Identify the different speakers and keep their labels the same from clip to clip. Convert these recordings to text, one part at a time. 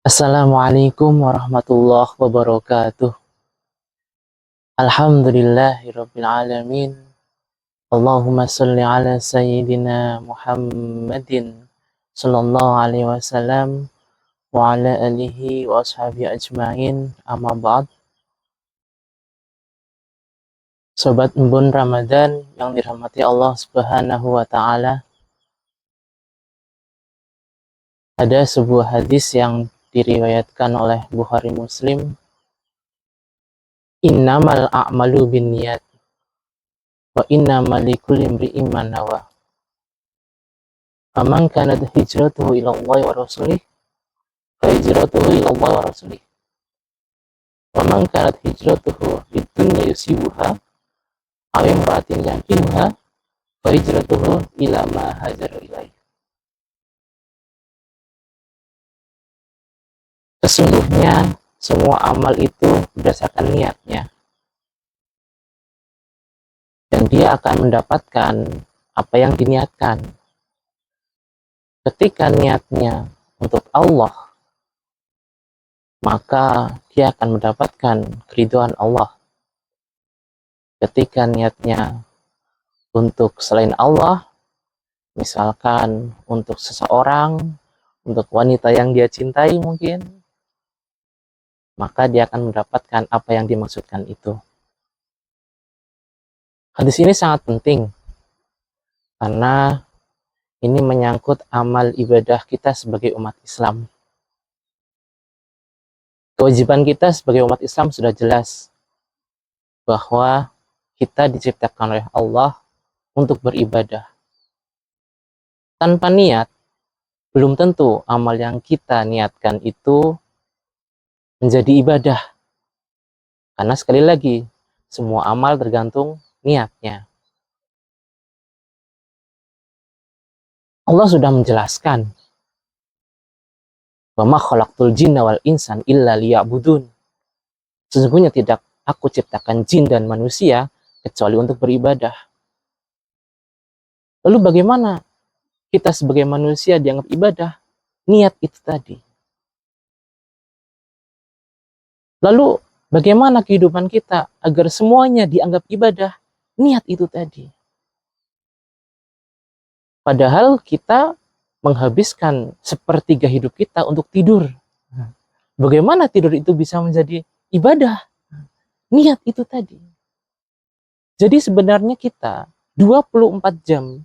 Speaker 1: Assalamualaikum warahmatullahi wabarakatuh. Alhamdulillahirabbil alamin. Allahumma shalli ala sayyidina Muhammadin sallallahu alaihi wasallam wa ala alihi wa ashabihi ajmain. Amma ba'd. Sobat Embun Ramadan yang dirahmati Allah Subhanahu wa taala. Ada sebuah hadis yang diriwayatkan oleh Bukhari Muslim. Innamal a'malu binniyat wa innamal likulli imri'in ma nawa. Faman kanat hijratuhu ila Allah wa rasulih fa hijratuhu ila Allah wa rasulih. Wa man kanat hijratuhu lidunya yusibuha aw imra'atin yankihuha fa hijratuhu ila ma hajara ilaih. Sesungguhnya semua amal itu berdasarkan niatnya, dan dia akan mendapatkan apa yang diniatkan. Ketika niatnya untuk Allah, maka dia akan mendapatkan keridhaan Allah. Ketika niatnya untuk selain Allah, misalkan untuk seseorang, untuk wanita yang dia cintai mungkin, maka dia akan mendapatkan apa yang dimaksudkan itu. Hadis ini sangat penting, karena ini menyangkut amal ibadah kita sebagai umat Islam. Kewajiban kita sebagai umat Islam sudah jelas, bahwa kita diciptakan oleh Allah untuk beribadah. Tanpa niat, belum tentu amal yang kita niatkan itu menjadi ibadah. Karena sekali lagi, semua amal tergantung niatnya. Allah sudah menjelaskan, wa ma khalaqtul jinna wal insan illa liya'budun. Sesungguhnya tidak aku ciptakan jin dan manusia kecuali untuk beribadah. Lalu bagaimana kita sebagai manusia dianggap ibadah? Niat itu tadi. Lalu bagaimana kehidupan kita agar semuanya dianggap ibadah? Niat itu tadi. Padahal kita menghabiskan sepertiga hidup kita untuk tidur. Bagaimana tidur itu bisa menjadi ibadah? Niat itu tadi. Jadi sebenarnya kita 24 jam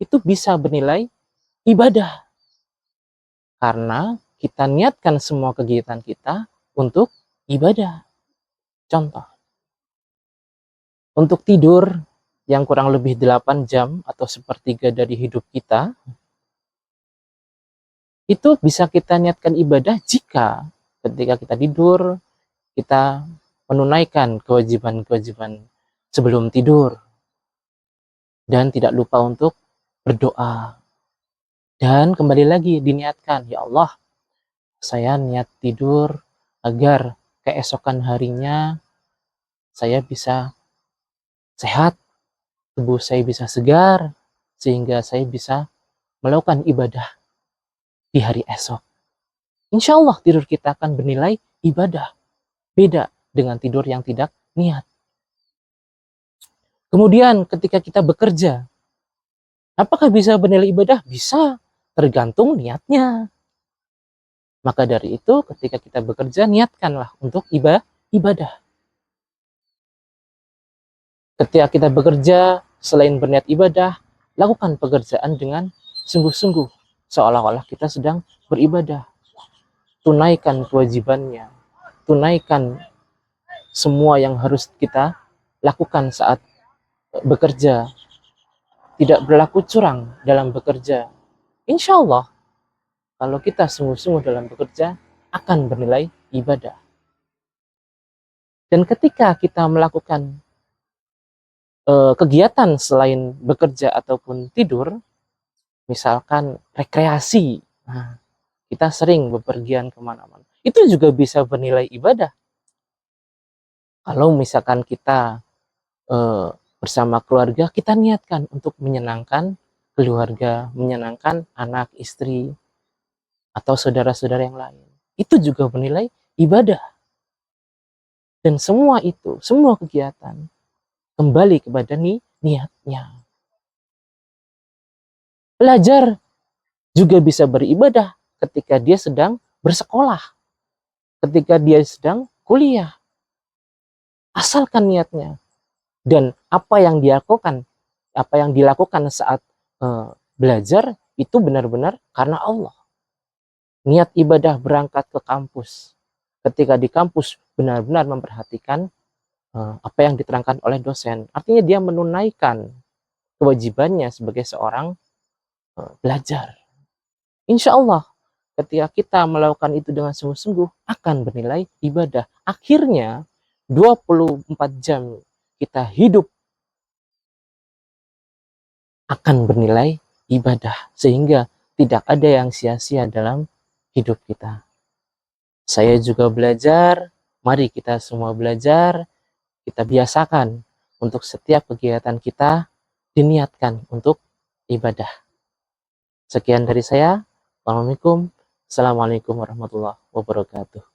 Speaker 1: itu bisa bernilai ibadah. Karena kita niatkan semua kegiatan kita untuk ibadah. Contoh, untuk tidur yang kurang lebih 8 jam atau sepertiga dari hidup kita, itu bisa kita niatkan ibadah jika ketika kita tidur, kita menunaikan kewajiban-kewajiban sebelum tidur. Dan tidak lupa untuk berdoa. Dan kembali lagi diniatkan, ya Allah, saya niat tidur agar keesokan harinya saya bisa sehat, tubuh saya bisa segar, sehingga saya bisa melakukan ibadah di hari esok. Insya Allah tidur kita akan bernilai ibadah. Beda dengan tidur yang tidak niat. Kemudian ketika kita bekerja, apakah bisa bernilai ibadah? Bisa, tergantung niatnya. Maka dari itu ketika kita bekerja, niatkanlah untuk ibadah. Ketika kita bekerja, selain berniat ibadah, lakukan pekerjaan dengan sungguh-sungguh, seolah-olah kita sedang beribadah. Tunaikan kewajibannya, tunaikan semua yang harus kita lakukan saat bekerja. Tidak berlaku curang dalam bekerja. Insya Allah, kalau kita sungguh-sungguh dalam bekerja, akan bernilai ibadah. Dan ketika kita melakukan kegiatan selain bekerja ataupun tidur, misalkan rekreasi, kita sering bepergian kemana-mana, itu juga bisa bernilai ibadah. Kalau misalkan kita bersama keluarga, kita niatkan untuk menyenangkan keluarga, menyenangkan anak, istri, atau saudara-saudara yang lain. itu juga bernilai ibadah. Dan semua itu, semua kegiatan kembali kepada niatnya. Belajar juga bisa beribadah ketika dia sedang bersekolah, ketika dia sedang kuliah. Asalkan niatnya. Dan apa yang dilakukan saat belajar itu benar-benar karena Allah. Niat ibadah berangkat ke kampus. Ketika di kampus benar-benar memperhatikan apa yang diterangkan oleh dosen. Artinya dia menunaikan kewajibannya sebagai seorang belajar. Insya Allah ketika kita melakukan itu dengan sungguh-sungguh akan bernilai ibadah. Akhirnya 24 jam kita hidup akan bernilai ibadah. Sehingga tidak ada yang sia-sia dalam hidup kita. Saya juga belajar, mari kita semua belajar, kita biasakan untuk setiap kegiatan kita diniatkan untuk ibadah. Sekian dari saya. Assalamualaikum warahmatullahi wabarakatuh.